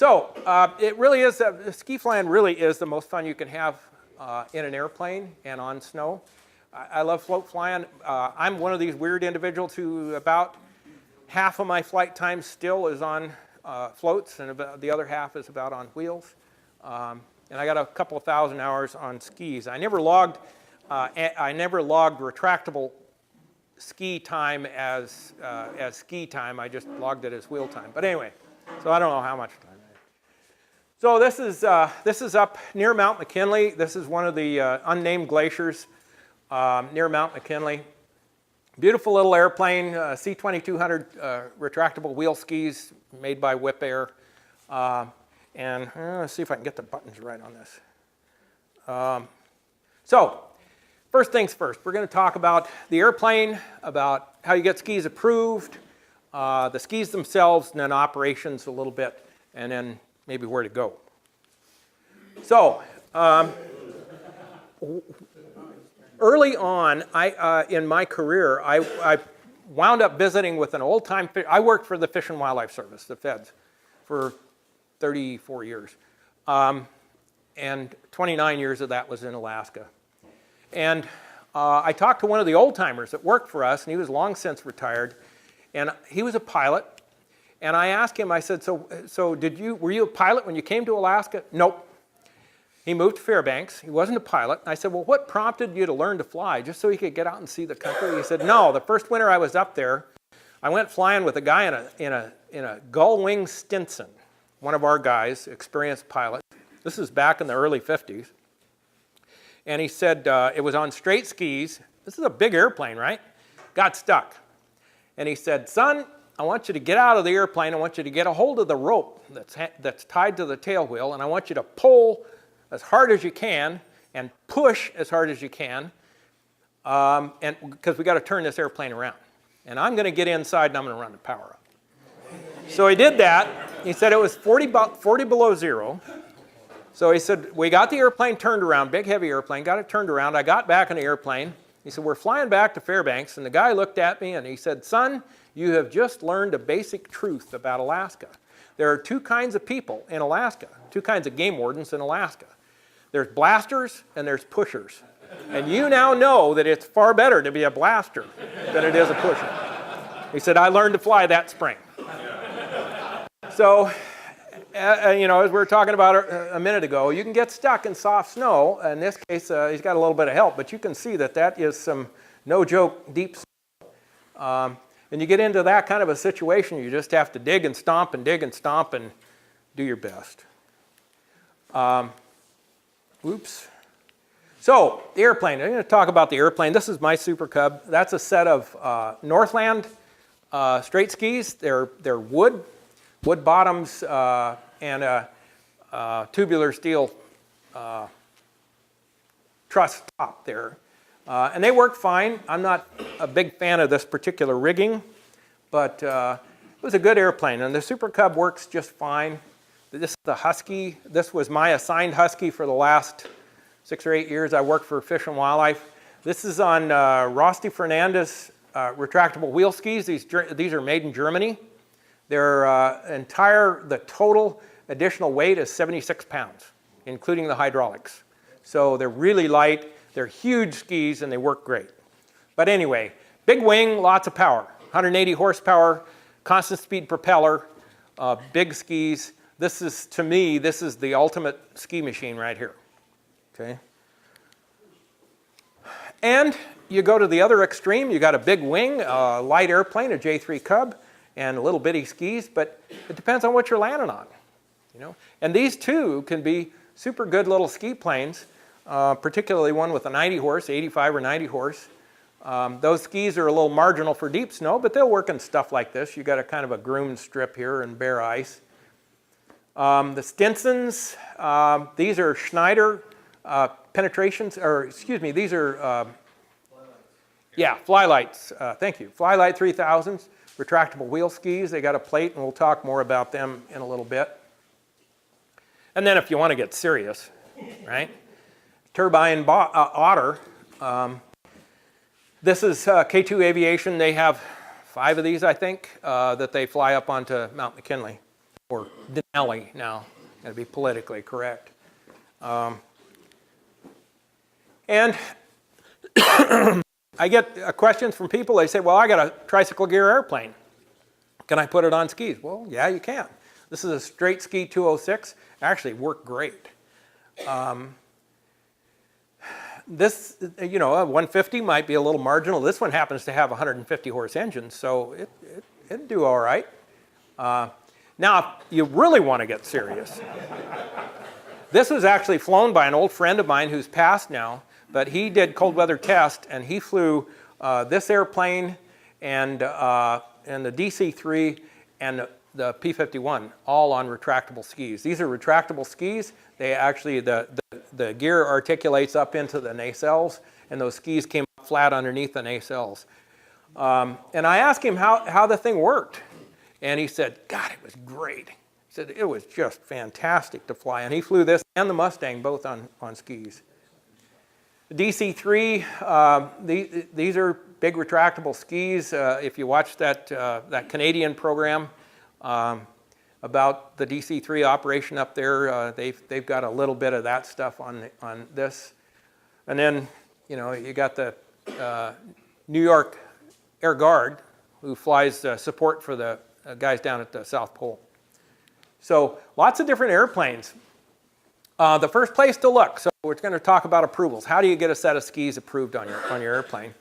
So it really is, ski flying really is the most fun you can have in an airplane and on snow. I love float flying. I'm one of these weird individuals who about half of my flight time still is on floats, and about the other half is about on wheels. And I got a couple of thousand hours on skis. I never logged retractable ski time as ski time. I just logged it as wheel time. But anyway, so I don't know how much time. So this is up near Mount McKinley. This is one of the unnamed glaciers near Mount McKinley. Beautiful little airplane, C-2200 retractable wheel skis made by Whip Air. And let's see if I can get the buttons right on this. So first things first, we're going to talk about the airplane, about how you get skis approved, the skis themselves, and then operations a little bit, and then maybe where to go. So early on in my career, I wound up visiting with an old-time, I worked for the Fish and Wildlife Service, the feds, for 34 years. And 29 years of that was in Alaska. And I talked to one of the old-timers that worked for us, and he was long since retired. And he was a pilot. And I asked him, I said, so were you a pilot when you came to Alaska? Nope. He moved to Fairbanks. He wasn't a pilot. I said, well, what prompted you to learn to fly, just so you could get out and see the country? He said, no, the first winter I was up there, I went flying with a guy in a gull wing Stinson, one of our guys, experienced pilot. This is back in the early 50s. And he said it was on straight skis. This is a big airplane, right? Got stuck. And he said, son, I want you to get out of the airplane. I want you to get a hold of the rope that's tied to the tail wheel, and I want you to pull as hard as you can and push as hard as you can, and because we got to turn this airplane around. And I'm going to get inside and I'm going to run the power up. So he did that. He said it was 40 below zero. So he said, we got the airplane turned around, big heavy airplane, got it turned around. I got back in the airplane. He said, we're flying back to Fairbanks, and the guy looked at me and he said, son, you have just learned a basic truth about Alaska. There are two kinds of people in Alaska, two kinds of game wardens in Alaska. There's blasters and there's pushers. And you now know that it's far better to be a blaster than it is a pusher. He said, I learned to fly that spring. So, you know, as we were talking about a minute ago, you can get stuck in soft snow. In this case, he's got a little bit of help, but you can see that that is some no-joke deep snow. And you get into that kind of a situation, you just have to dig and stomp and dig and stomp and do your best. Oops. So, the airplane. I'm going to talk about the airplane. This is my Super Cub. That's a set of Northland straight skis. They're wood bottoms and tubular steel truss top there. And they work fine. I'm not a big fan of this particular rigging, but it was a good airplane. And the Super Cub works just fine. This is the Husky. This was my assigned Husky for the last 6 or 8 years I worked for Fish and Wildlife. This is on Rosti Fernandez retractable wheel skis. These are made in Germany. Their the total additional weight is 76 pounds, including the hydraulics. So they're really light. They're huge skis and they work great. But anyway, big wing, lots of power. 180 horsepower, constant speed propeller, big skis. This is, to me, this is the ultimate ski machine right here. Okay. And you go to the other extreme. You got a big wing, a light airplane, a J3 Cub, and little bitty skis. But it depends on what you're landing on, you know. And these two can be super good little ski planes, particularly one with a 90 horse, 85 or 90 horse. Those skis are a little marginal for deep snow, but they'll work in stuff like this. You got a kind of a groomed strip here and bare ice. The Stinsons, these are Schneider penetrations, or excuse me, these are, yeah, Flylights. Thank you. Flylight 3000s, retractable wheel skis. They got a plate, and we'll talk more about them in a little bit. And then if you want to get serious, right? Turbine Otter. This is K2 Aviation. They have 5 of these, I think, that they fly up onto Mount McKinley. or Denali now, got to be politically correct. And I get questions from people. They say, well, I got a tricycle gear airplane. Can I put it on skis? Well, yeah, you can. This is a straight ski 206. Actually worked great. This, you know, a 150 might be a little marginal. This one happens to have a 150 horse engine, so it'd do all right. Now, if you really want to get serious, this was actually flown by an old friend of mine who's passed now, but he did cold weather test, and he flew this airplane and the DC-3 and the P-51 all on retractable skis. These are retractable skis. They actually, the gear articulates up into the nacelles, and those skis came up flat underneath the nacelles. And I asked him how the thing worked, and he said, God, it was great. He said, it was just fantastic to fly, and he flew this and the Mustang both on skis. The DC-3, these are big retractable skis. If you watch that Canadian program about the DC-3 operation up there, they've got a little bit of that stuff on this. And then, you know, you got the New York Air Guard, who flies support for the guys down at the South Pole. So lots of different airplanes. The first place to look, so we're going to talk about approvals. How do you get a set of skis approved on your airplane?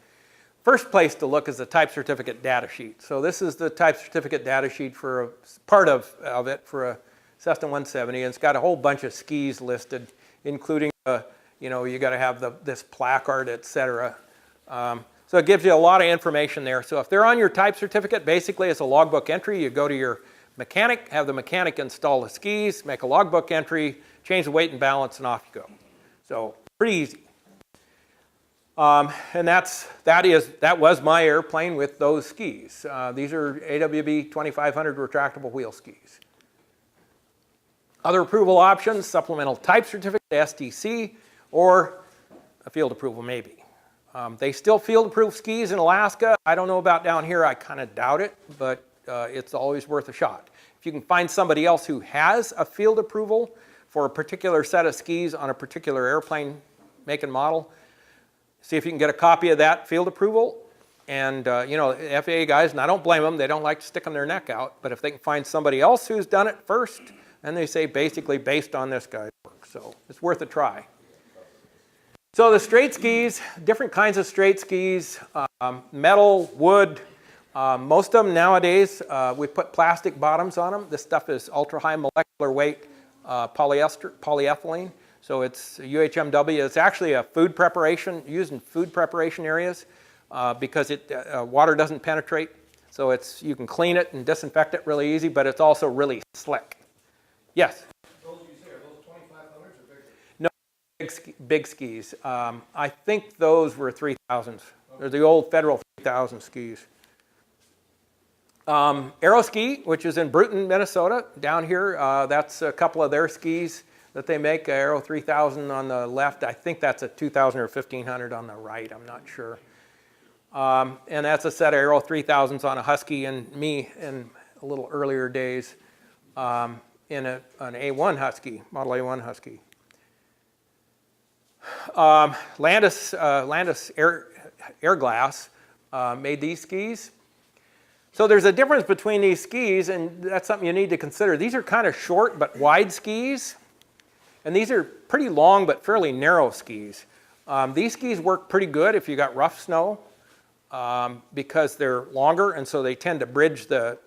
First place to look is the type certificate data sheet. So this is the type certificate data sheet for a part of it for a Cessna 170, and it's got a whole bunch of skis listed, including you know, you got to have this placard, etc. So it gives you a lot of information there. So if they're on your type certificate, basically it's a logbook entry. You go to your mechanic, have the mechanic install the skis, make a logbook entry, change the weight and balance, and off you go. So pretty easy. And that was my airplane with those skis. These are AWB 2500 retractable wheel skis. Other approval options: supplemental type certificate, STC, or a field approval maybe. They still field approve skis in Alaska. I don't know about down here. I kind of doubt it, but it's always worth a shot. If you can find somebody else who has a field approval for a particular set of skis on a particular airplane make and model, see if you can get a copy of that field approval. And you know, FAA guys, and I don't blame them, they don't like sticking their neck out, but if they can find somebody else who's done it first, and they say basically based on this guy's work, so it's worth a try. So the straight skis, different kinds of straight skis, metal, wood. Most of them nowadays, we put plastic bottoms on them. This stuff is ultra high molecular weight polyethylene. So it's UHMW. It's actually a food preparation, used in food preparation areas because water doesn't penetrate. So you can clean it and disinfect it really easy, but it's also really slick. Yes? Those you say, are those 2500s or bigger? No, big skis. I think those were 3000s. Okay. They're the old Federal 3000 skis. Aeroski, which is in Bruton, Minnesota, down here, that's a couple of their skis that they make. Aero 3000 on the left. I think that's a 2000 or 1500 on the right. I'm not sure. And that's a set of Aero 3000s on a Husky and me in a little earlier days in an A1 Husky, Model A1 Husky. Landis Airglass made these skis. So there's a difference between these skis, and that's something you need to consider. These are kind of short but wide skis, and these are pretty long but fairly narrow skis. These skis work pretty good if you got rough snow because they're longer, and so they tend to bridge the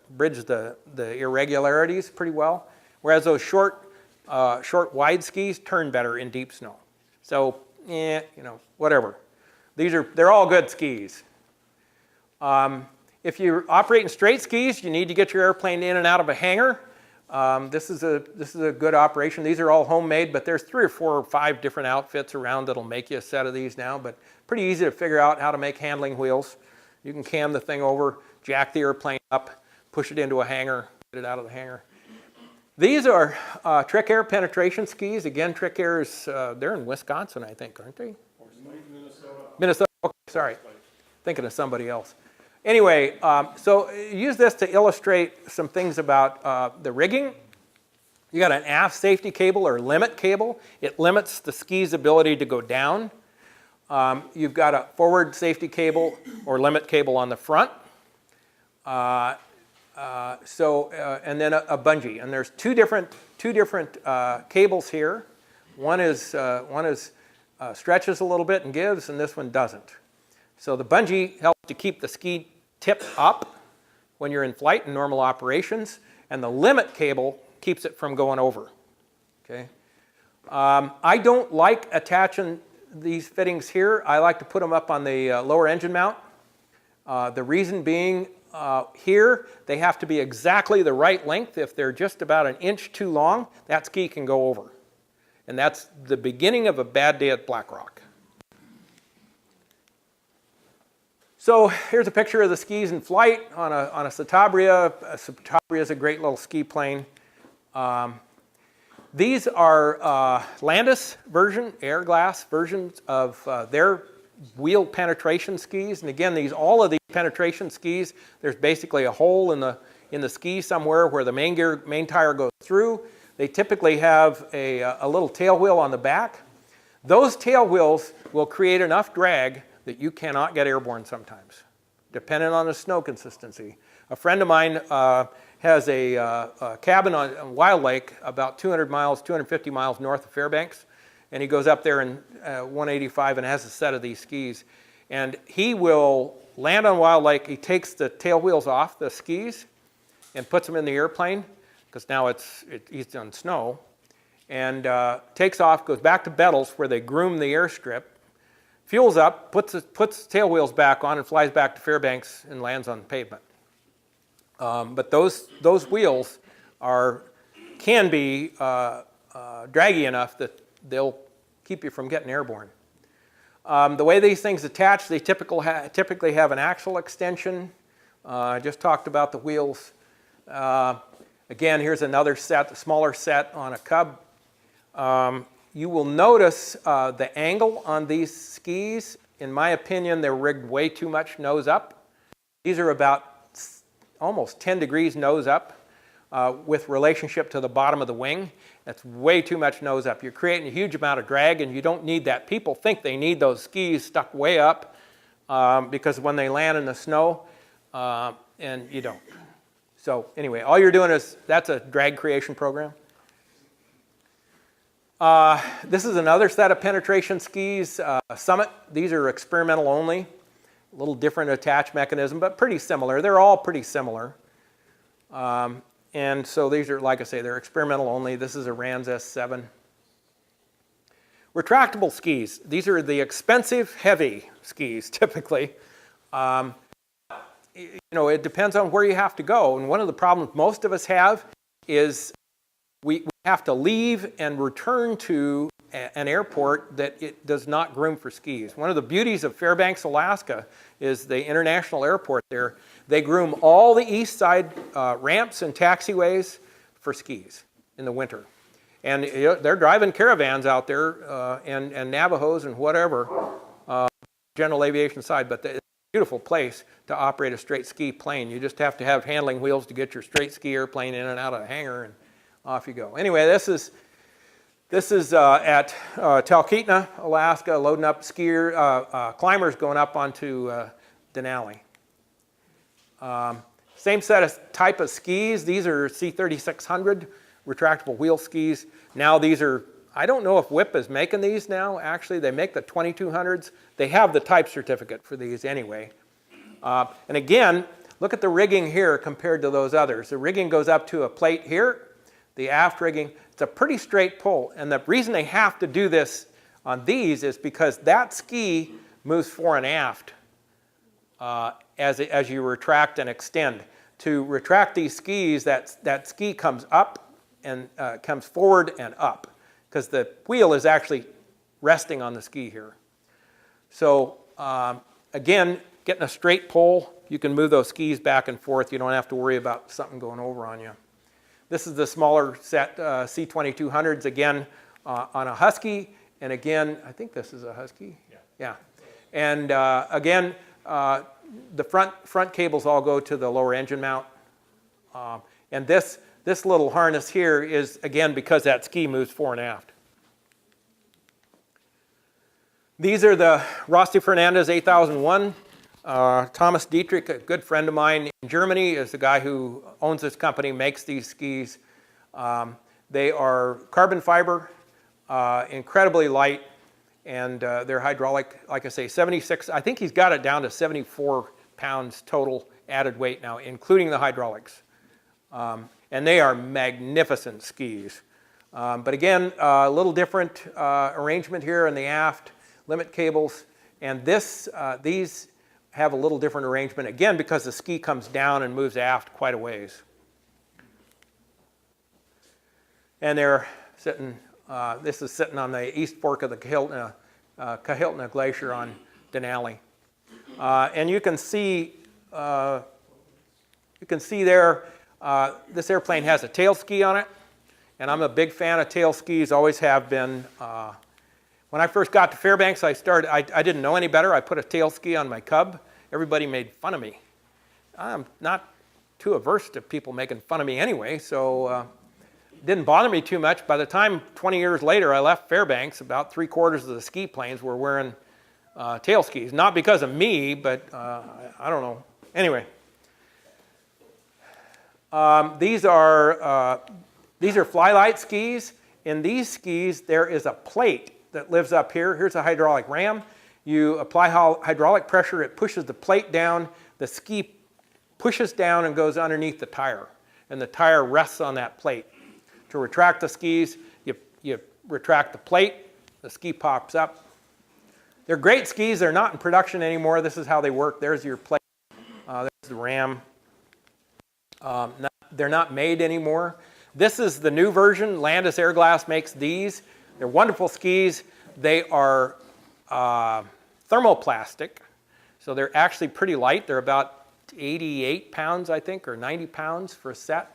irregularities pretty well. Whereas those short wide skis turn better in deep snow. So, you know, whatever. They're all good skis. If you're operating straight skis, you need to get your airplane in and out of a hangar. This is a good operation. These are all homemade, but there's 3 or 4 or 5 different outfits around that'll make you a set of these now, but pretty easy to figure out how to make handling wheels. You can cam the thing over, jack the airplane up, push it into a hangar, get it out of the hangar. These are Trick Air penetration skis. Again, Trick Air is, they're in Wisconsin, I think, aren't they? Minnesota. Minnesota, okay, sorry. Thinking of somebody else. Anyway, so use this to illustrate some things about the rigging. You got an aft safety cable or limit cable. It limits the ski's ability to go down. You've got a forward safety cable or limit cable on the front. And then a bungee. And there's two different cables here. One stretches a little bit and gives, and this one doesn't. So the bungee helps to keep the ski tip up when you're in flight in normal operations, and the limit cable keeps it from going over. Okay. I don't like attaching these fittings here. I like to put them up on the lower engine mount. The reason being, here they have to be exactly the right length. If they're just about an inch too long, that ski can go over. And that's the beginning of a bad day at Black Rock. So here's a picture of the skis in flight on a Citabria. A Citabria is a great little ski plane. These are Landis version, air glass versions of their wheel penetration skis. And again, all of these penetration skis, there's basically a hole in the ski somewhere where the main tire goes through. They typically have a little tail wheel on the back. Those tail wheels will create enough drag that you cannot get airborne sometimes, depending on the snow consistency. A friend of mine has a cabin on Wild Lake about 250 miles north of Fairbanks, and he goes up there in 185 and has a set of these skis. And he will land on Wild Lake, he takes the tail wheels off the skis and puts them in the airplane, because now he's on snow, and takes off, goes back to Bettles where they groom the airstrip, fuels up, puts tail wheels back on and flies back to Fairbanks and lands on the pavement. But those wheels can be draggy enough that they'll keep you from getting airborne. The way these things attach, they typically have an axle extension. I just talked about the wheels. Again, here's another set, a smaller set on a Cub. You will notice the angle on these skis. In my opinion, they're rigged way too much nose up. These are about almost 10 degrees nose up with relationship to the bottom of the wing. That's way too much nose up. You're creating a huge amount of drag, and you don't need that. People think they need those skis stuck way up because when they land in the snow, and you don't. So anyway, all you're doing that's a drag creation program. This is another set of penetration skis, Summit. These are experimental only. A little different attach mechanism, but pretty similar. They're all pretty similar. And so these are, like I say, they're experimental only. This is a Rans S7. Retractable skis. These are the expensive, heavy skis, typically. It depends on where you have to go. And one of the problems most of us have is we have to leave and return to an airport that it does not groom for skis. One of the beauties of Fairbanks, Alaska is the international airport there. They groom all the east side ramps and taxiways for skis in the winter. And they're driving caravans out there and Navajos and whatever, general aviation side, but it's a beautiful place to operate a straight ski plane. You just have to have handling wheels to get your straight ski airplane in and out of the hangar, and off you go. Anyway, this is at Talkeetna, Alaska, loading up climbers going up onto Denali. Same type of skis. These are C3600 retractable wheel skis. Now these are, I don't know if WIP is making these now. Actually, they make the 2200s. They have the type certificate for these anyway. And again, look at the rigging here compared to those others. The rigging goes up to a plate here. The aft rigging, it's a pretty straight pull. And the reason they have to do this on these is because that ski moves fore and aft as you retract and extend. To retract these skis, that ski comes up and comes forward and up because the wheel is actually resting on the ski here. So again, getting a straight pull, you can move those skis back and forth. You don't have to worry about something going over on you. This is the smaller set, C2200s, again, on a Husky. And again, I think this is a Husky. Yeah. And again, the front cables all go to the lower engine mount. And this This little harness here is, again, because that ski moves fore and aft. These are the Rosti Fernandez 8001. Thomas Dietrich, a good friend of mine in Germany, is the guy who owns this company, makes these skis. They are carbon fiber, incredibly light, and they're hydraulic, like I say, 76. I think he's got it down to 74 pounds total added weight now, including the hydraulics. And they are magnificent skis. But again, a little different arrangement here in the aft, limit cables. And these have a little different arrangement, again, because the ski comes down and moves aft quite a ways. And they're sitting, this is sitting on the east fork of the Kahiltna Glacier on Denali. And you can see there, this airplane has a tail ski on it, and I'm a big fan of tail skis, always have been. When I first got to Fairbanks, I didn't know any better. I put a tail ski on my Cub. Everybody made fun of me. I'm not too averse to people making fun of me anyway, so it didn't bother me too much. By the time 20 years later I left Fairbanks, about 3/4 of the ski planes were wearing tail skis. Not because of me, but I don't know. Anyway. These are flylight skis. In these skis, there is a plate that lives up here. Here's a hydraulic ram. You apply hydraulic pressure, it pushes the plate down. The ski pushes down and goes underneath the tire. And the tire rests on that plate. To retract the skis, you retract the plate, the ski pops up. They're great skis. They're not in production anymore. This is how they work. There's your plate. There's the ram. They're not made anymore. This is the new version. Landis Airglass makes these. They're wonderful skis. They are thermoplastic, so they're actually pretty light. They're about 88 pounds, I think, or 90 pounds for a set.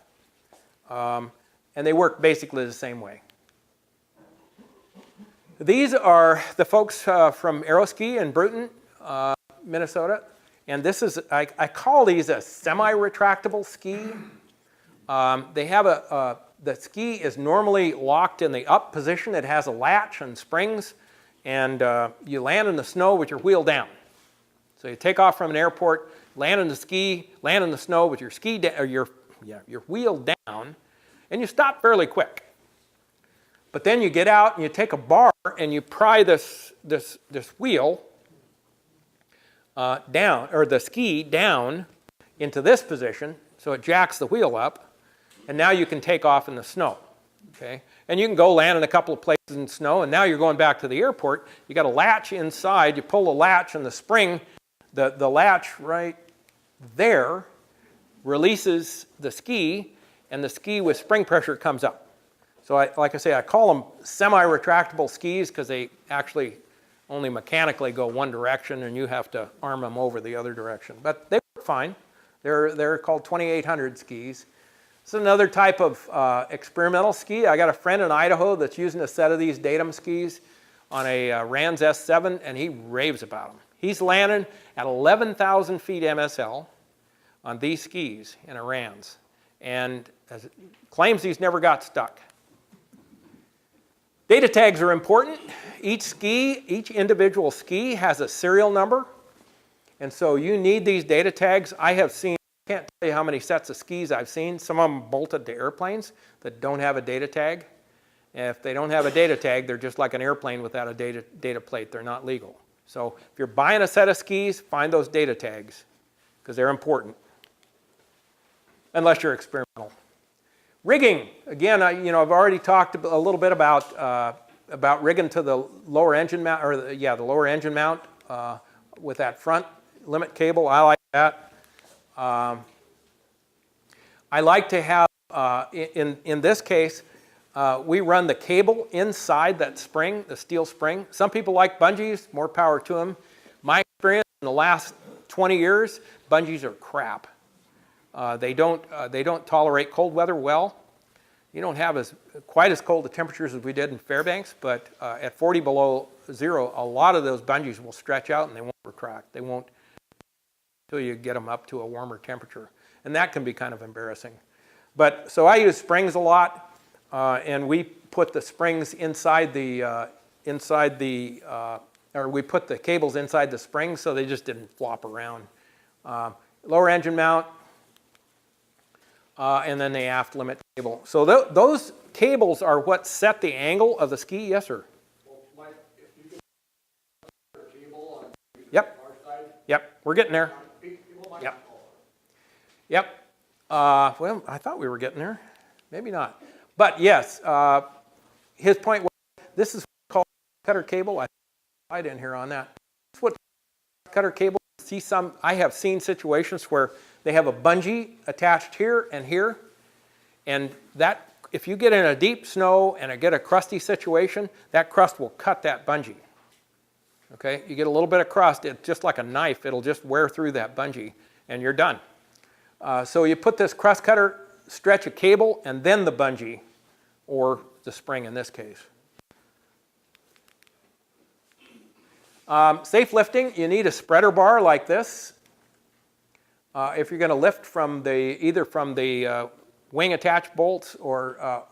And they work basically the same way. These are the folks from Aeroski in Bruton, Minnesota. And this is, I call these a semi-retractable ski. They have the ski is normally locked in the up position. It has a latch and springs, and you land in the snow with your wheel down. So you take off from an airport, land in the snow with your your wheel down, and you stop fairly quick. But then you get out and you take a bar and you pry this wheel down, or the ski down into this position, so it jacks the wheel up, and now you can take off in the snow. Okay? And you can go land in a couple of places in snow, and now you're going back to the airport. You got a latch inside, you pull the latch, and the spring, the latch right there releases the ski, and the ski with spring pressure comes up. So like I say, I call them semi-retractable skis because they actually only mechanically go one direction, and you have to arm them over the other direction. But they work fine. They're called 2800 skis. It's another type of experimental ski. I got a friend in Idaho that's using a set of these Datum skis on a Rans S7, and he raves about them. He's landing at 11,000 feet MSL on these skis in a Rans, and claims he's never got stuck. Data tags are important. Each individual ski has a serial number, and so you need these data tags. I can't tell you how many sets of skis I've seen. Some of them bolted to airplanes that don't have a data tag. And if they don't have a data tag, they're just like an airplane without a data plate. They're not legal. So if you're buying a set of skis, find those data tags because they're important, unless you're experimental. Rigging, again, I've already talked a little bit about rigging to the lower engine mount, or the lower engine mount with that front limit cable. I like that. I like to have, in this case, we run the cable inside that spring, the steel spring. Some people like bungees, more power to them. My experience in the last 20 years, bungees are crap. They don't tolerate cold weather well. You don't have quite as cold the temperatures as we did in Fairbanks, but at 40 below zero, a lot of those bungees will stretch out and they won't retract. They won't until you get them up to a warmer temperature. And that can be kind of embarrassing. But so I use springs a lot, and we put the springs inside the or we put the cables inside the springs so they just didn't flop around. Lower engine mount, and then the aft limit cable. So those cables are what set the angle of the ski. Yes, sir. Well, Mike, if you could put a cable on Yep. our side. Yep. We're getting there. People might Yep. not call it. Yep. Well, I thought we were getting there. Maybe not. But yes, his point was this is called cutter cable. I didn't hear on that. That's what cutter cable. I have seen situations where they have a bungee attached here, and that if you get in a deep snow and get a crusty situation, that crust will cut that bungee. Okay, you get a little bit of crust, it's just like a knife, it'll just wear through that bungee, and you're done. So you put this crust cutter, stretch a cable, and then the bungee, or the spring in this case. Safe lifting, you need a spreader bar like this. If you're going to lift from either from the wing attach bolts or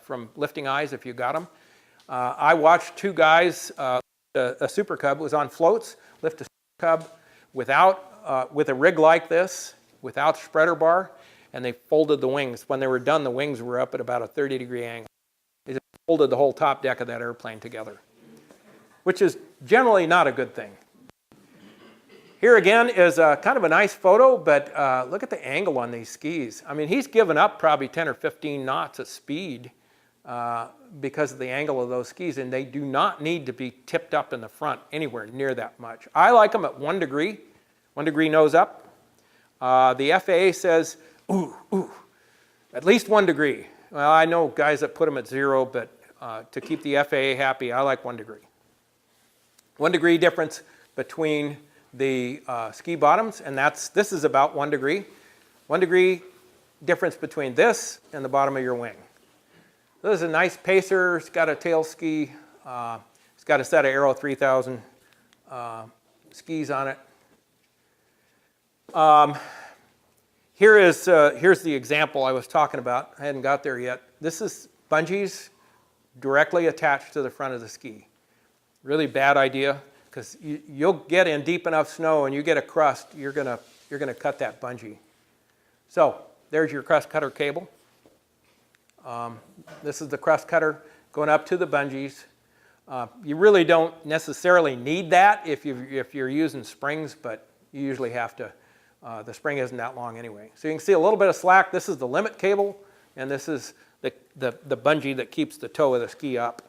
from lifting eyes if you got them. I watched two guys, a Super Cub was on floats, lift a Super Cub with a rig like this, without spreader bar, and they folded the wings. When they were done, the wings were up at about a 30-degree angle. They just folded the whole top deck of that airplane together, which is generally not a good thing. Here again is kind of a nice photo, but look at the angle on these skis. I mean, he's given up probably 10 or 15 knots of speed because of the angle of those skis, and they do not need to be tipped up in the front anywhere near that much. I like them at 1 degree, 1 degree nose up. The FAA says, at least 1 degree. Well, I know guys that put them at 0, but to keep the FAA happy, I like 1 degree. 1 degree difference between the ski bottoms, and this is about 1 degree. 1 degree difference between this and the bottom of your wing. So this is a nice pacer. It's got a tail ski. It's got a set of Aero 3000 skis on it. Here's the example I was talking about. I hadn't got there yet. This is bungees directly attached to the front of the ski. Really bad idea, because you'll get in deep enough snow and you get a crust, you're gonna cut that bungee. So there's your crust cutter cable. This is the crust cutter going up to the bungees. You really don't necessarily need that if you're using springs, but you usually have to. The spring isn't that long anyway. So you can see a little bit of slack. This is the limit cable, and this is the bungee that keeps the toe of the ski up.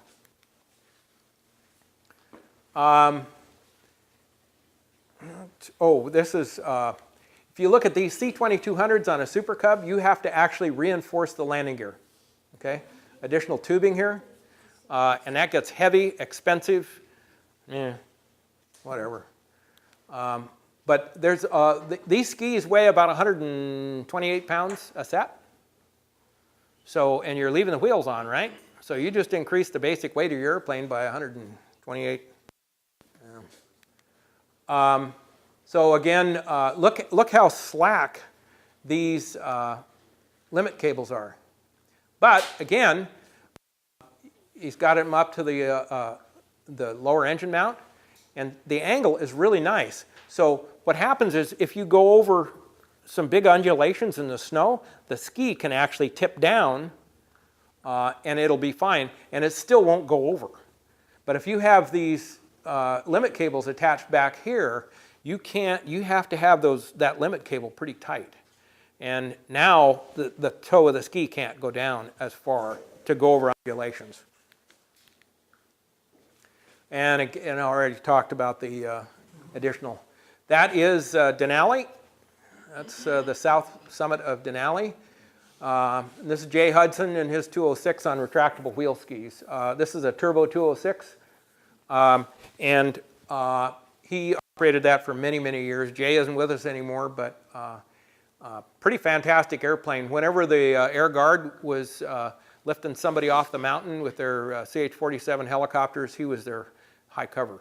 This is, if you look at these C2200s on a Super Cub, you have to actually reinforce the landing gear. Okay, additional tubing here, and that gets heavy, expensive, whatever. But there's these skis weigh about 128 pounds a set. So, and you're leaving the wheels on, right? So you just increase the basic weight of your airplane by 128. So again, look how slack these limit cables are. But again, he's got them up to the lower engine mount, and the angle is really nice. So what happens is if you go over some big undulations in the snow, the ski can actually tip down and it'll be fine, and it still won't go over. But if you have these limit cables attached back here, you have to have that limit cable pretty tight. And now the toe of the ski can't go down as far to go over undulations. And I already talked about the additional. That is Denali. That's the south summit of Denali. This is Jay Hudson and his 206 on retractable wheel skis. This is a Turbo 206. And he operated that for many, many years. Jay isn't with us anymore, but pretty fantastic airplane. Whenever the Air Guard was lifting somebody off the mountain with their CH-47 helicopters, he was their high cover.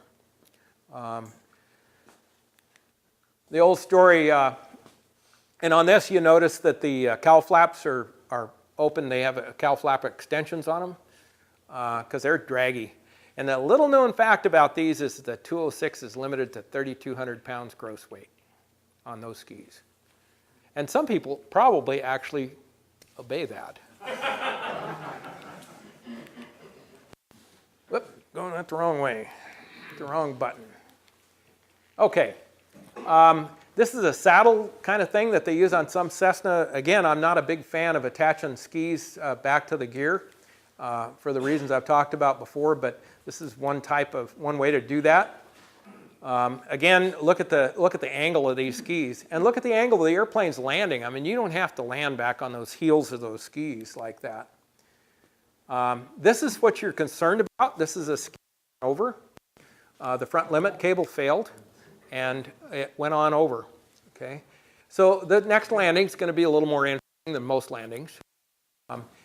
The old story, and on this you notice that the cowl flaps are are open. They have cowl flap extensions on them because they're draggy. And the little known fact about these is that 206 is limited to 3,200 pounds gross weight on those skis. And some people probably actually obey that. Whoop, going that the wrong way. The wrong button. Okay. This is a saddle kind of thing that they use on some Cessna. Again, I'm not a big fan of attaching skis back to the gear for the reasons I've talked about before, but this is one way to do that. Again, look at the angle of these skis, and look at the angle of the airplane's landing. I mean, you don't have to land back on those heels of those skis like that. This is what you're concerned about. This is a ski over. The front limit cable failed, and it went on over. Okay, so the next landing is going to be a little more interesting than most landings.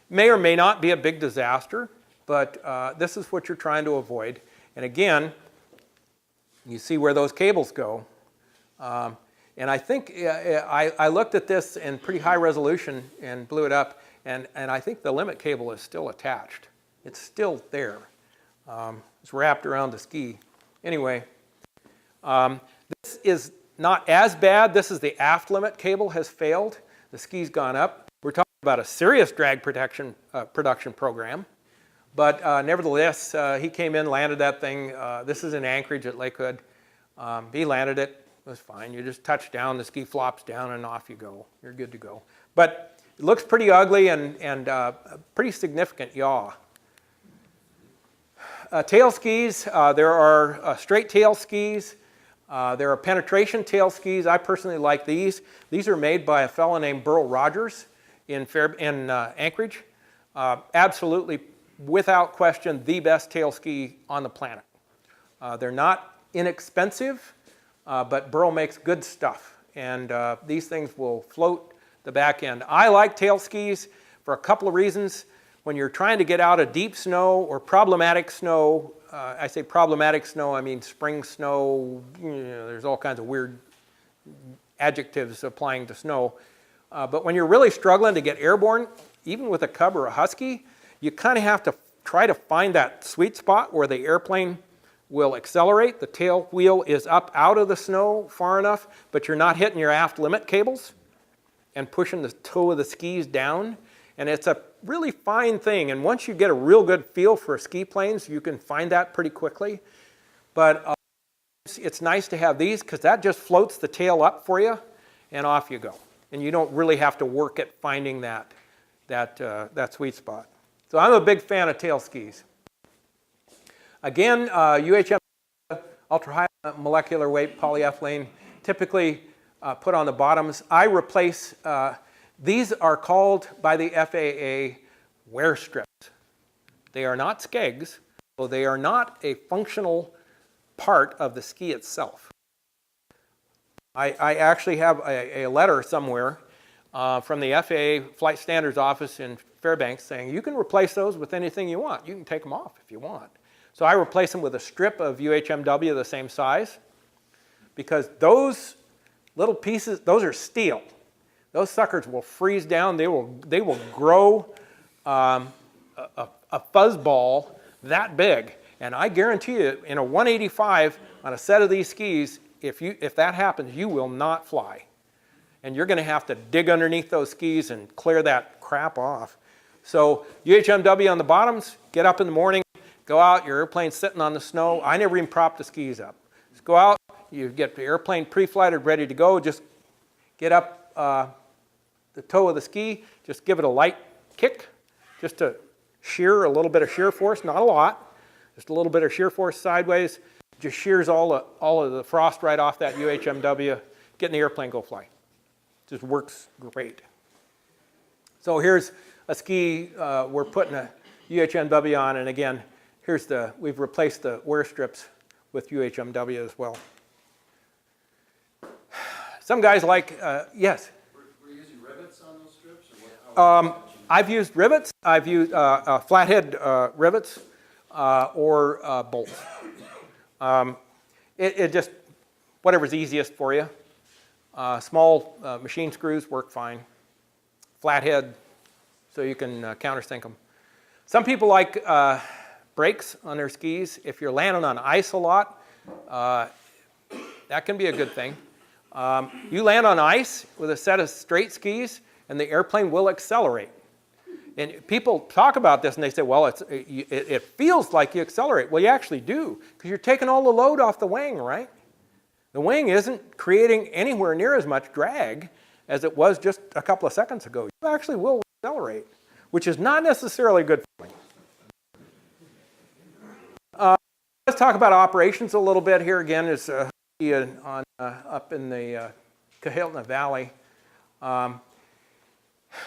May or may not be a big disaster, but this is what you're trying to avoid. And again, you see where those cables go. And I think I looked at this in pretty high resolution and blew it up, and I think the limit cable is still attached. It's still there. It's wrapped around the ski. Anyway, this is not as bad. This is the aft limit cable has failed. The ski's gone up. We're talking about a serious drag production program. But nevertheless, he came in, landed that thing. This is in Anchorage at Lakewood. He landed it. It was fine. You just touch down, the ski flops down, and off you go. You're good to go. But it looks pretty ugly and a pretty significant yaw. Tail skis, there are straight tail skis. There are penetration tail skis. I personally like these. These are made by a fellow named Burl Rogers in Anchorage. Absolutely, without question, the best tail ski on the planet. They're not inexpensive, but Burl makes good stuff. And these things will float the back end. I like tail skis for a couple of reasons. When you're trying to get out of deep snow or problematic snow, I say problematic snow, I mean spring snow, there's all kinds of weird adjectives applying to snow. But when you're really struggling to get airborne, even with a Cub or a Husky, you kind of have to try to find that sweet spot where the airplane will accelerate. The tail wheel is up out of the snow far enough, but you're not hitting your aft limit cables and pushing the toe of the skis down. And it's a really fine thing. And once you get a real good feel for ski planes, you can find that pretty quickly. But it's nice to have these because that just floats the tail up for you and off you go. And you don't really have to work at finding that sweet spot. So I'm a big fan of tail skis. Again, UHM ultra high molecular weight polyethylene, typically put on the bottoms. I replace, these are called by the FAA wear strips. They are not skegs, so they are not a functional part of the ski itself. I actually have a letter somewhere from the FAA Flight Standards Office in Fairbanks saying you can replace those with anything you want. You can take them off if you want. So I replace them with a strip of UHMW the same size because those little pieces, those are steel. Those suckers will freeze down. They will grow a fuzzball that big. And I guarantee you, in a 185 on a set of these skis, if that happens, you will not fly. And you're going to have to dig underneath those skis and clear that crap off. So UHMW on the bottoms, get up in the morning, go out, your airplane's sitting on the snow. I never even prop the skis up. Just go out, you get the airplane pre-flighted, ready to go. Just get up the toe of the ski, just give it a light kick, just to shear, a little bit of shear force, not a lot, just a little bit of shear force sideways, just shears all of the frost right off that UHMW, getting the airplane go fly. Just works great. So here's a ski we're putting a UHMW on, and again, we've replaced the wear strips with UHMW as well. Some guys like, yes? Were you using rivets on those strips? Or what? I've used rivets. I've used flathead rivets or bolts. It just, whatever's easiest for you. Small machine screws work fine. Flathead, so you can countersink them. Some people like brakes on their skis. If you're landing on ice a lot, that can be a good thing. You land on ice with a set of straight skis, and the airplane will accelerate. And people talk about this, and they say, well, it feels like you accelerate. Well, you actually do, because you're taking all the load off the wing, right? The wing isn't creating anywhere near as much drag as it was just a couple of seconds ago. You actually will accelerate, which is not necessarily good for me. Let's talk about operations a little bit. Here again is up in the Kahiltna Valley.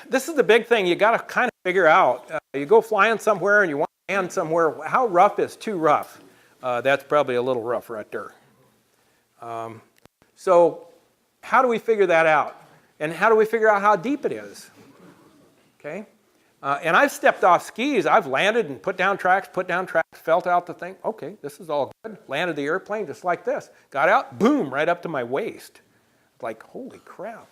This is the big thing you got to kind of figure out. You go flying somewhere and you want to land somewhere. How rough is too rough? That's probably a little rough right there. So how do we figure that out? And how do we figure out how deep it is? Okay? And I've stepped off skis. I've landed and put down tracks, felt out the thing. Okay, this is all good. Landed the airplane just like this. Got out, boom, right up to my waist. Like, holy crap.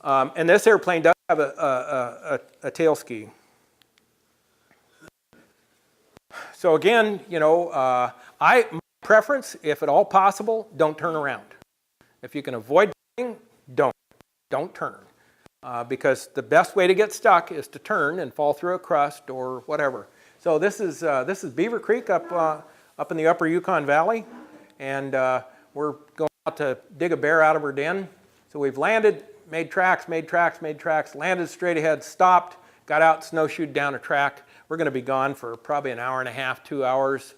And this airplane does have a tail ski. So again, you know, my preference, if at all possible, don't turn around. If you can avoid turning, don't turn. Because the best way to get stuck is to turn and fall through a crust or whatever. So this is Beaver Creek up in the upper Yukon Valley, and we're going out to dig a bear out of her den. So we've landed, made tracks, landed straight ahead, stopped, got out, snowshoed down a track. We're going to be gone for probably an hour and a half, 2 hours.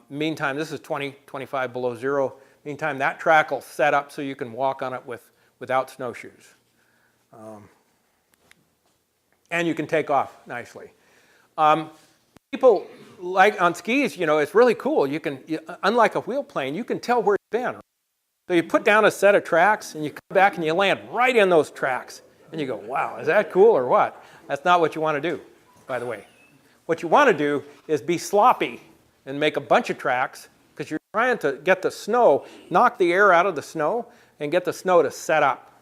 Meantime, this is 25 below zero. Meantime, that track will set up so you can walk on it without snowshoes. And you can take off nicely. People like on skis, you know, it's really cool. Unlike a wheel plane, you can tell where you've been. So you put down a set of tracks and you come back and you land right in those tracks. And you go, wow, is that cool or what? That's not what you want to do, by the way. What you want to do is be sloppy and make a bunch of tracks, because you're trying to get the snow, knock the air out of the snow and get the snow to set up.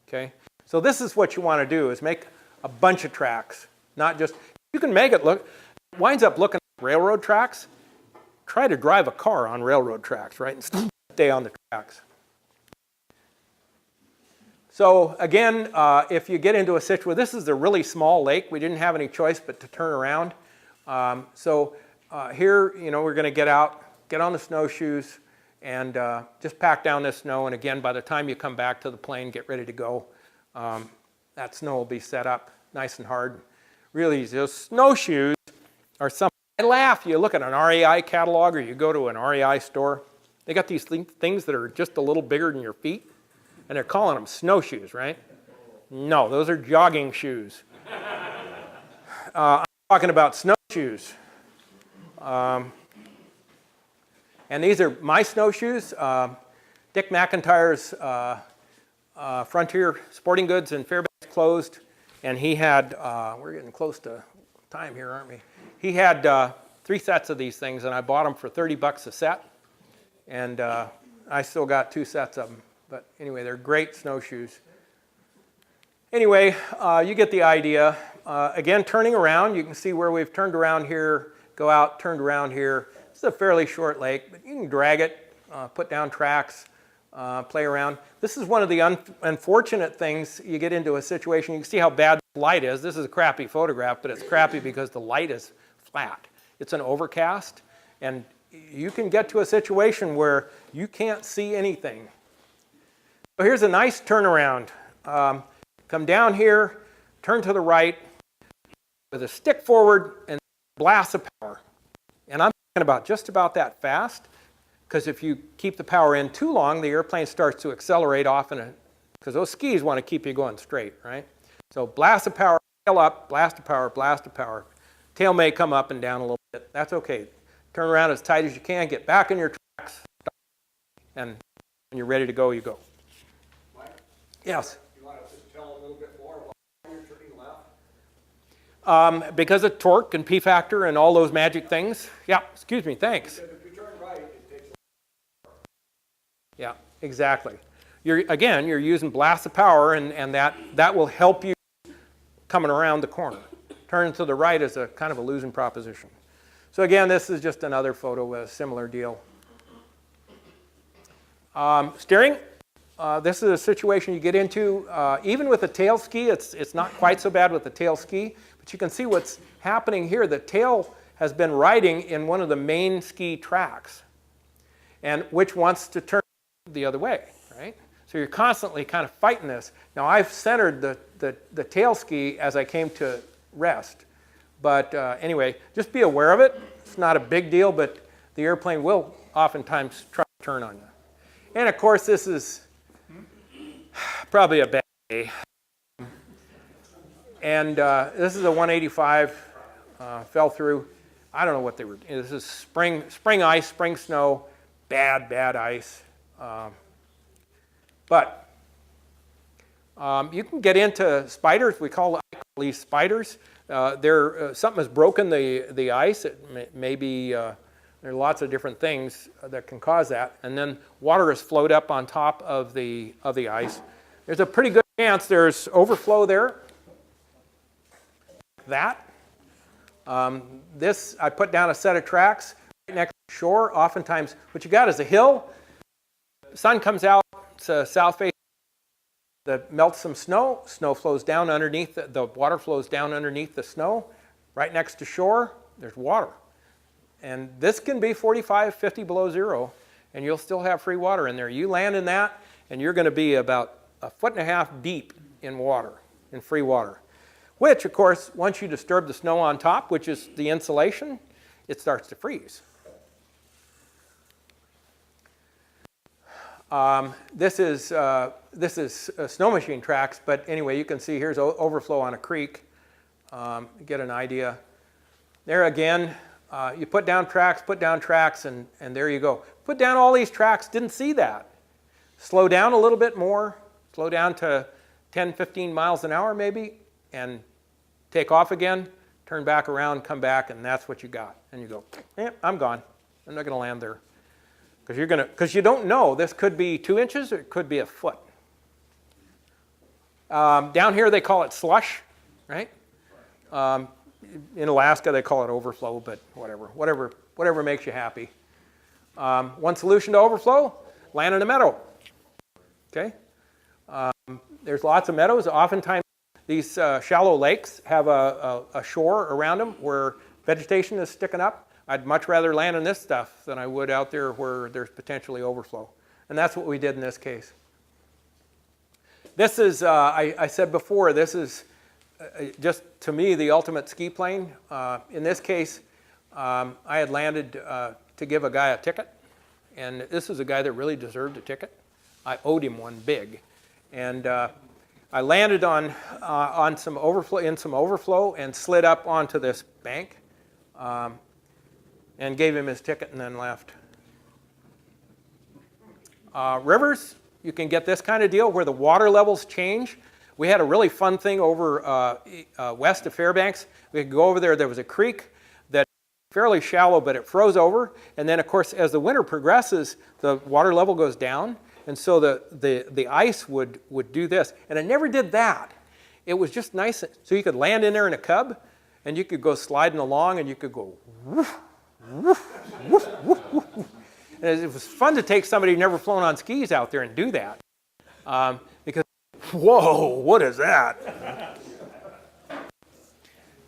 Okay? So this is what you want to do, is make a bunch of tracks, not just, you can make it look, it winds up looking like railroad tracks. Try to drive a car on railroad tracks, right? And stay on the tracks. So again, if you get into a situation, this is a really small lake. We didn't have any choice but to turn around. Here, you know, we're going to get out, get on the snowshoes, and just pack down this snow. And again, by the time you come back to the plane, get ready to go. That snow will be set up nice and hard. Really, those snowshoes are something. I laugh. You look at an REI catalog or you go to an REI store. They got these things that are just a little bigger than your feet, and they're calling them snowshoes, right? No, those are jogging shoes. I'm talking about snowshoes. And these are my snowshoes. Dick McIntyre's Frontier Sporting Goods in Fairbanks closed, and he had, we're getting close to time here, aren't we? He had 3 sets of these things, and I bought them for $30 a set, and I still got 2 sets of them. But anyway, they're great snowshoes. Anyway, you get the idea. Again, turning around, you can see where we've turned around here, go out, turned around here. This is a fairly short lake, but you can drag it, put down tracks, play around. This is one of the unfortunate things. You get into a situation, you can see how bad the light is. This is a crappy photograph, but it's crappy because the light is flat. It's an overcast, and you can get to a situation where you can't see anything. So here's a nice turnaround. Come down here, turn to the right, with a stick forward and blast of power. And I'm talking about just about that fast, because if you keep the power in too long, the airplane starts to accelerate off, because those skis want to keep you going straight, right? So blast of power, tail up, blast of power, blast of power. Tail may come up and down a little bit. That's okay. Turn around as tight as you can, get back in your tracks, and when you're ready to go, you go. Mike? Yes? You want to just tell a little bit more about why you're turning left? Because of torque and P factor and all those magic things. Yeah, excuse me, thanks. Because if you turn right, it takes a Yeah, exactly. You're using blasts of power, and that will help you coming around the corner. Turning to the right is a kind of a losing proposition. So again, this is just another photo with a similar deal. Steering. This is a situation you get into, even with a tail ski, it's not quite so bad with the tail ski, but you can see what's happening here. The tail has been riding in one of the main ski tracks, and which wants to turn the other way, right? So you're constantly kind of fighting this. Now I've centered the tail ski as I came to rest, but anyway, just be aware of it. It's not a big deal, but the airplane will oftentimes try to turn on you. And of course, this is probably a bad day. And this is a 185, fell through. I don't know what they were. This is spring ice, spring snow, bad ice. But you can get into spiders. I call these spiders. Something has broken the ice. It may be, there are lots of different things that can cause that. And then water has flowed up on top of the ice. There's a pretty good chance there's overflow there. That. This, I put down a set of tracks right next to the shore. Oftentimes, what you got is a hill. The sun comes out, it's a south face that melts some snow. Snow flows down underneath, the water flows down underneath the snow. Right next to shore, there's water. And this can be 45, 50 below zero, and you'll still have free water in there. You land in that, and you're going to be about 1.5 feet deep in water, in free water. Which, of course, once you disturb the snow on top, which is the insulation, it starts to freeze. This is snow machine tracks, but anyway, you can see here's overflow on a creek. Get an idea. There again, you put down tracks, and there you go. Put down all these tracks, didn't see that. Slow down a little bit more, slow down to 10, 15 miles an hour maybe, and take off again, turn back around, come back, and that's what you got. And you go, I'm gone. I'm not going to land there. Because you don't know. This could be 2 inches or it could be a foot. Down here they call it slush, right? In Alaska they call it overflow, but whatever makes you happy. One solution to overflow: land in a meadow. Okay. There's lots of meadows. Oftentimes these shallow lakes have a shore around them where vegetation is sticking up. I'd much rather land in this stuff than I would out there where there's potentially overflow. And that's what we did in this case. This is, I said before, this is just, to me, the ultimate ski plane. In this case, I had landed to give a guy a ticket. And this is a guy that really deserved a ticket. I owed him one big. And I landed on some overflow and slid up onto this bank. And gave him his ticket and then left. Rivers, you can get this kind of deal where the water levels change. We had a really fun thing over west of Fairbanks. We could go over there. There was a creek that was fairly shallow, but it froze over. And then, of course, as the winter progresses, the water level goes down. And so the ice would do this. And it never did that. It was just nice. So you could land in there in a cub, and you could go sliding along, and you could go woof, woof, woof, woof, woof. And it was fun to take somebody who'd never flown on skis out there and do that. Because, whoa, what is that?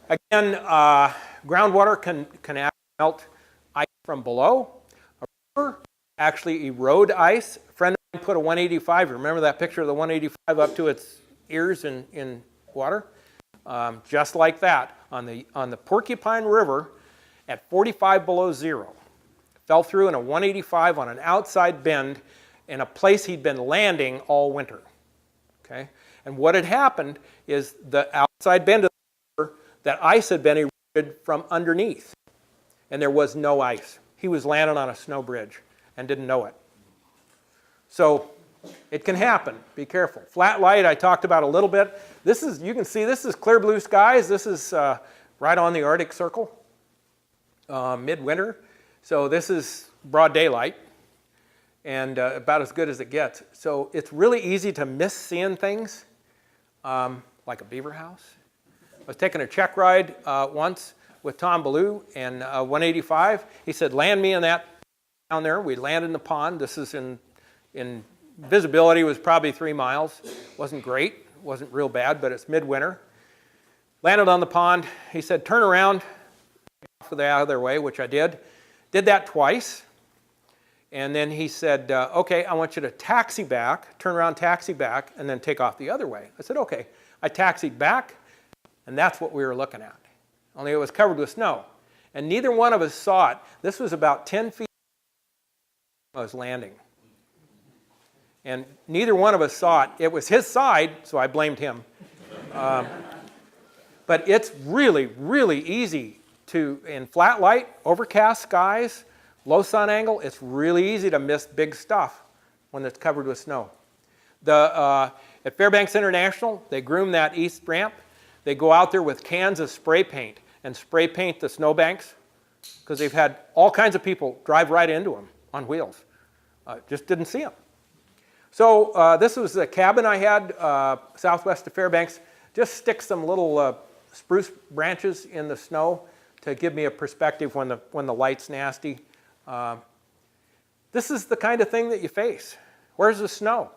Again, groundwater can melt ice from below. A river actually erode ice. A friend of mine put a 185, remember that picture of the 185 up to its ears in water? Just like that, on the Porcupine River at 45 below zero. Fell through in a 185 on an outside bend in a place he'd been landing all winter. Okay? And what had happened is the outside bend of the river, that ice had been eroded from underneath. And there was no ice. He was landing on a snow bridge and didn't know it. So it can happen. Be careful. Flat light I talked about a little bit. This is, you can see this is clear blue skies. This is right on the Arctic Circle, midwinter. So this is broad daylight and about as good as it gets. So it's really easy to miss seeing things like a beaver house. was taking a check ride once with Tom Ballou and 185. He said, land me in that down there. We landed in the pond. This is in visibility was probably 3 miles. Wasn't great. Wasn't real bad, but it's midwinter. Landed on the pond. He said, turn around for the other way, which I did. Did that twice. And then he said, okay, I want you to taxi back, turn around, taxi back, and then take off the other way. I said, okay. I taxied back, and that's what we were looking at. Only it was covered with snow. And neither one of us saw it. This was about 10 feet I was landing. And neither one of us saw it. It was his side, so I blamed him. But it's really, really easy to, in flat light, overcast skies, low sun angle, it's really easy to miss big stuff when it's covered with snow. At Fairbanks International, they groom that east ramp. They go out there with cans of spray paint and spray paint the snowbanks because they've had all kinds of people drive right into them on wheels. Just didn't see them. So this was the cabin I had southwest of Fairbanks. Just stick some little spruce branches in the snow to give me a perspective when the light's nasty. This is the kind of thing that you face. Where's the snow?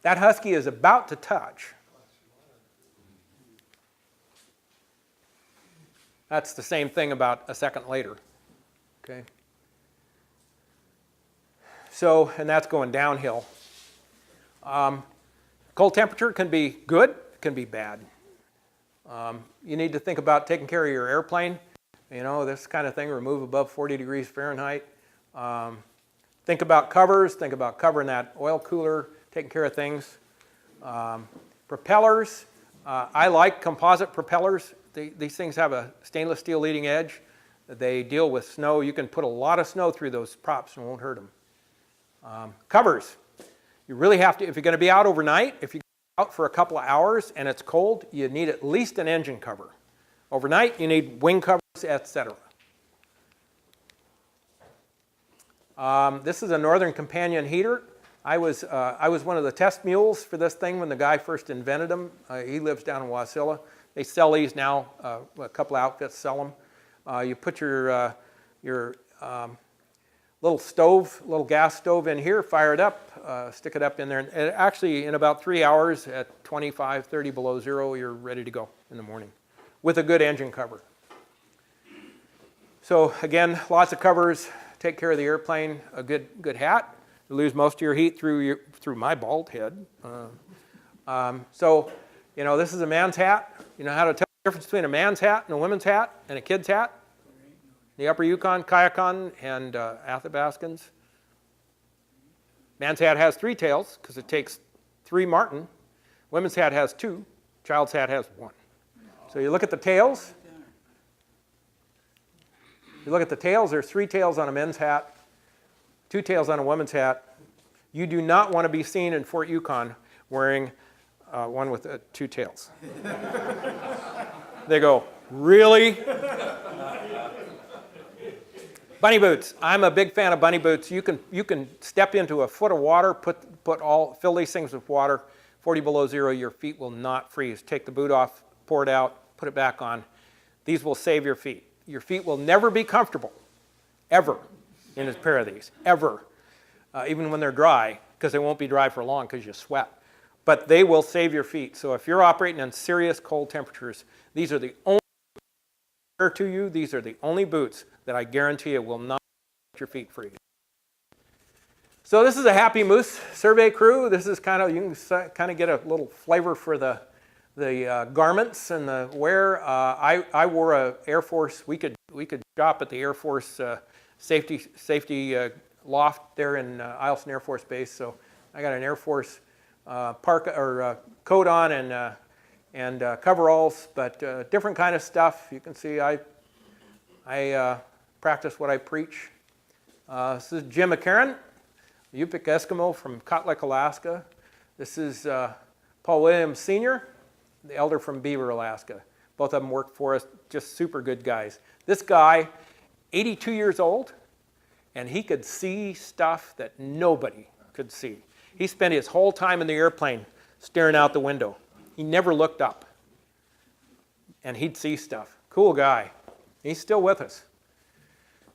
That husky is about to touch. That's the same thing about a second later. Okay. So, and that's going downhill. Cold temperature can be good, can be bad. You need to think about taking care of your airplane. You know, this kind of thing, remove above 40 degrees Fahrenheit. Think about covers, think about covering that oil cooler, taking care of things. Propellers, I like composite propellers. These things have a stainless steel leading edge. They deal with snow. You can put a lot of snow through those props and it won't hurt them. Covers, you really have to, if you're going to be out overnight, if you're out for a couple of hours and it's cold, you need at least an engine cover. Overnight, you need wing covers, etc. This is a Northern Companion heater. I was one of the test mules for this thing when the guy first invented them. He lives down in Wasilla. They sell these now. A couple of outfits sell them. You put your little stove, little gas stove in here, fire it up, stick it up in there. And actually, in about 3 hours at 25, 30 below zero, you're ready to go in the morning with a good engine cover. So again, lots of covers. Take care of the airplane. A good hat. You lose most of your heat through my bald head. So, you know, this is a man's hat. You know how to tell the difference between a man's hat and a women's hat and a kid's hat? The Upper Yukon, Kayakon, and Athabascans. Man's hat has 3 tails because it takes 3 marten. Women's hat has 2. Child's hat has 1. So you look at the tails. You look at the tails, there's 3 tails on a men's hat, 2 tails on a woman's hat. You do not want to be seen in Fort Yukon wearing one with 2 tails. They go, really? Bunny boots. I'm a big fan of bunny boots. You can step into a foot of water, fill these things with water, 40 below zero, your feet will not freeze. Take the boot off, pour it out, put it back on. These will save your feet. Your feet will never be comfortable, ever, in a pair of these, ever. Even when they're dry, because they won't be dry for long because you sweat. But they will save your feet. So if you're operating in serious cold temperatures, these are the only to you, these are the only boots that I guarantee you will not let your feet freeze. So this is a Happy Moose survey crew. This is kind of, you can kind of get a little flavor for the garments and the wear. I wore a Air Force. We could shop at the Air Force safety loft there in Eielson Air Force Base. So I got an Air Force coat on and coveralls, but different kind of stuff. You can see I practice what I preach. This is Jim McCarran, the Yupik Eskimo from Kotlik, Alaska. This is Paul Williams Sr., the elder from Beaver, Alaska. Both of them work for us, just super good guys. This guy, 82 years old, and he could see stuff that nobody could see. He spent his whole time in the airplane staring out the window. He never looked up. and he'd see stuff. Cool guy. He's still with us.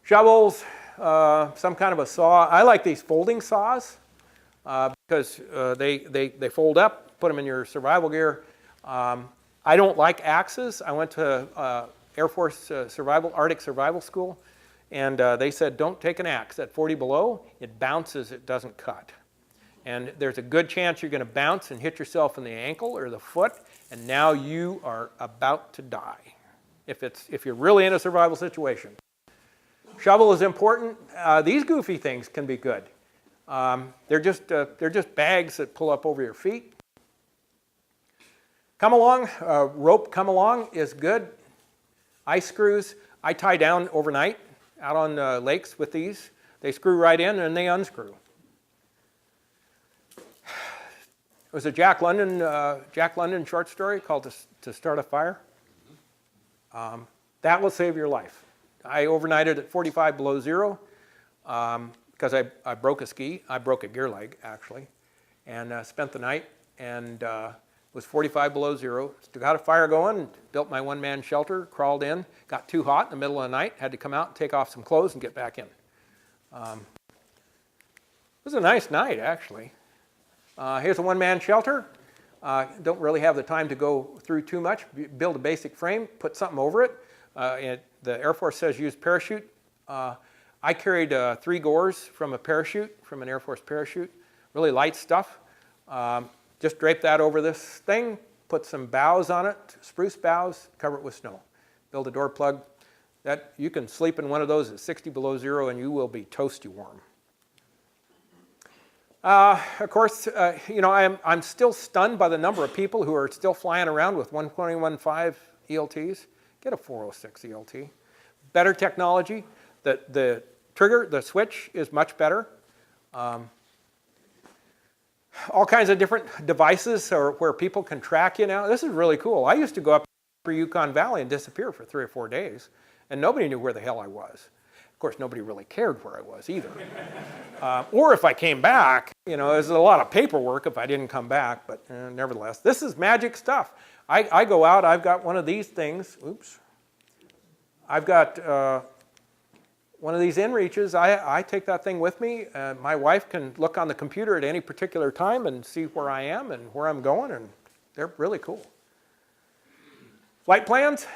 Shovels, some kind of a saw. I like these folding saws because they fold up, put them in your survival gear. I don't like axes. I went to Air Force Arctic Survival School, and they said don't take an axe. At 40 below, it bounces, it doesn't cut. And there's a good chance you're going to bounce and hit yourself in the ankle or the foot, and now you are about to die if you're really in a survival situation. Shovel is important. These goofy things can be good. They're just bags that pull up over your feet. Come along, rope come along is good. Ice screws, I tie down overnight out on lakes with these. They screw right in and they unscrew. It was a Jack London short story called To Start a Fire. That will save your life. I overnighted at 45 below zero because I broke a ski. I broke a gear leg, actually, and spent the night, and it was 45 below zero. Still got a fire going, built my one-man shelter, crawled in, got too hot in the middle of the night, had to come out and take off some clothes and get back in. It was a nice night, actually. Here's a one-man shelter. Don't really have the time to go through too much. Build a basic frame, put something over it. The Air Force says use parachute. I carried 3 gores from a parachute, from an Air Force parachute. Really light stuff. Just drape that over this thing, put some boughs on it, spruce boughs, cover it with snow. Build a door plug. You can sleep in one of those at 60 below zero and you will be toasty warm. Of course, I'm still stunned by the number of people who are still flying around with 121.5 ELTs. Get a 406 ELT. Better technology. The trigger, the switch is much better. All kinds of different devices where people can track you now. This is really cool. I used to go up for Yukon Valley and disappear for 3 or 4 days, and nobody knew where the hell I was. Of course, nobody really cared where I was either. Or if I came back, there's a lot of paperwork if I didn't come back, but nevertheless, this is magic stuff. I go out, I've got one of these things. Oops. I've got one of these inReaches. I take that thing with me. My wife can look on the computer at any particular time and see where I am and where I'm going, and they're really cool. Flight plans.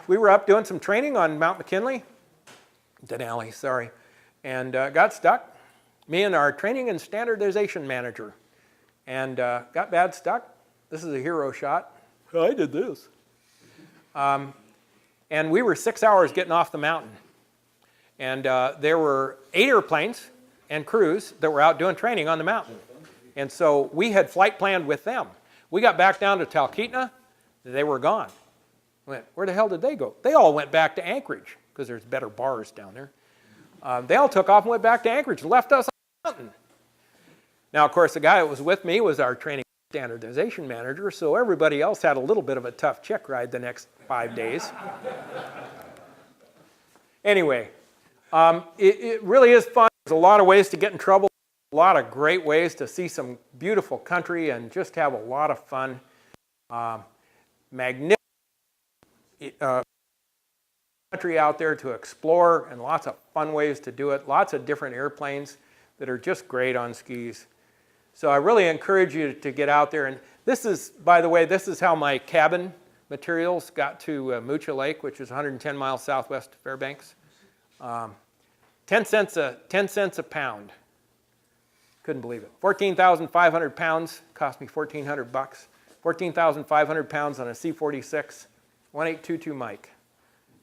We were up doing some training on Mount McKinley. Denali, sorry, and got stuck. Me and our training and standardization manager, and got bad stuck. This is a hero shot. I did this. And we were 6 hours getting off the mountain, and there were 8 airplanes and crews that were out doing training on the mountain, and so we had flight planned with them. We got back down to Talkeetna. They were gone. Went, where the hell did they go? They all went back to Anchorage, because there's better bars down there. They all took off and went back to Anchorage, left us on the mountain. Now, of course, the guy that was with me was our training standardization manager, so everybody else had a little bit of a tough check ride the next 5 days. Anyway, it really is fun. There's a lot of ways to get in trouble, a lot of great ways to see some beautiful country and just have a lot of fun. Magnificent country out there to explore, and lots of fun ways to do it. Lots of different airplanes that are just great on skis. So I really encourage you to get out there. And this is, by the way, this is how my cabin materials got to Mucha Lake, which is 110 miles southwest of Fairbanks. 10 cents a pound. Couldn't believe it. 14,500 pounds cost me $1,400. 14,500 pounds on a C-46, 1822 Mike.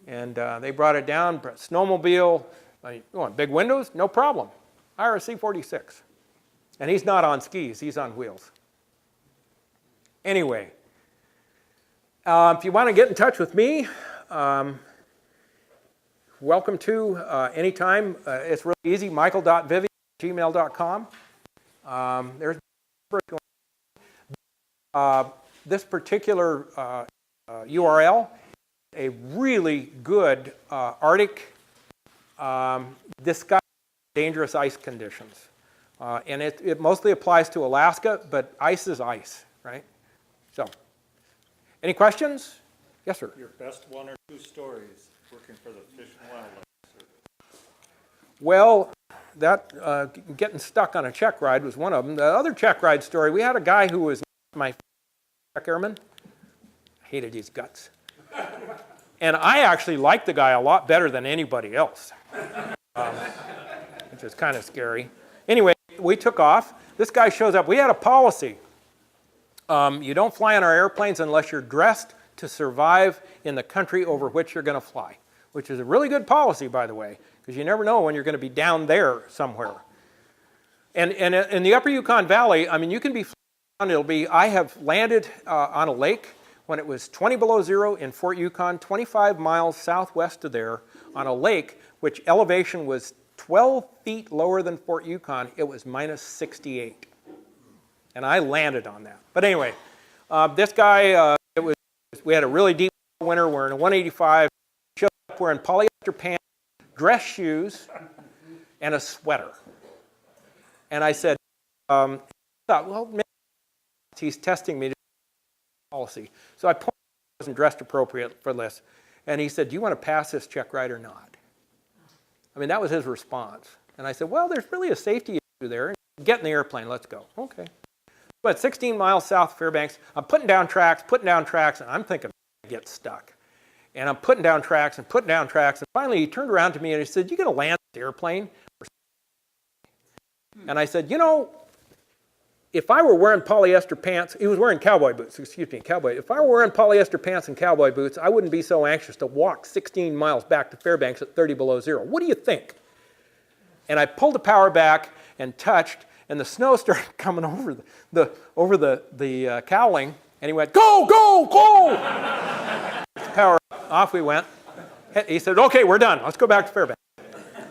And they brought it down, snowmobile. You want big windows? No problem. Hire a C-46. And he's not on skis, he's on wheels. Anyway, if you want to get in touch with me, welcome to anytime. It's really easy, michael.vivion@gmail.com. There's this particular URL, a really good Arctic discuss dangerous ice conditions. And it mostly applies to Alaska, but ice is ice, right? So, any questions? Yes, sir. Your best 1 or 2 stories working for the Fish and Wildlife Service. Well, that getting stuck on a check ride was one of them. The other check ride story, we had a guy who was my check airman. I hated his guts. And I actually liked the guy a lot better than anybody else, which is kind of scary. Anyway, we took off. This guy shows up. We had a policy. You don't fly on our airplanes unless you're dressed to survive in the country over which you're going to fly, which is a really good policy, by the way, because you never know when you're going to be down there somewhere. And in the upper Yukon Valley, I mean, you can be flying, it'll be, I have landed on a lake when it was 20 below zero in Fort Yukon, 25 miles southwest of there, on a lake which elevation was 12 feet lower than Fort Yukon. It was minus 68. And I landed on that. But anyway, this guy, we had a really deep winter. We're in a 185. Showed up wearing polyester pants, dress shoes, and a sweater. And I said, I thought, well, maybe he's testing me to policy. So I pointed out I wasn't dressed appropriate for this. And he said, do you want to pass this check ride or not? I mean, that was his response. And I said, well, there's really a safety issue there. Get in the airplane, let's go. Okay. But 16 miles south of Fairbanks, I'm putting down tracks, and I'm thinking, get stuck. And I'm putting down tracks, and finally he turned around to me and he said, you going to land this airplane? And I said, you know, if I were wearing polyester pants, he was wearing cowboy boots, If I were wearing polyester pants and cowboy boots, I wouldn't be so anxious to walk 16 miles back to Fairbanks at 30 below zero. What do you think? And I pulled the power back and touched, and the snow started coming over the cowling, and he went, go, go, go! Power off we went. He said, okay, we're done. Let's go back to Fairbanks.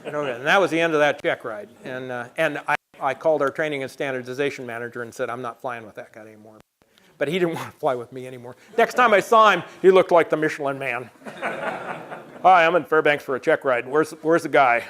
And that was the end of that check ride. And I called our training and standardization manager and said, I'm not flying with that guy anymore. But he didn't want to fly with me anymore. Next time I saw him, he looked like the Michelin Man. Hi, I'm in Fairbanks for a check ride. Where's the guy?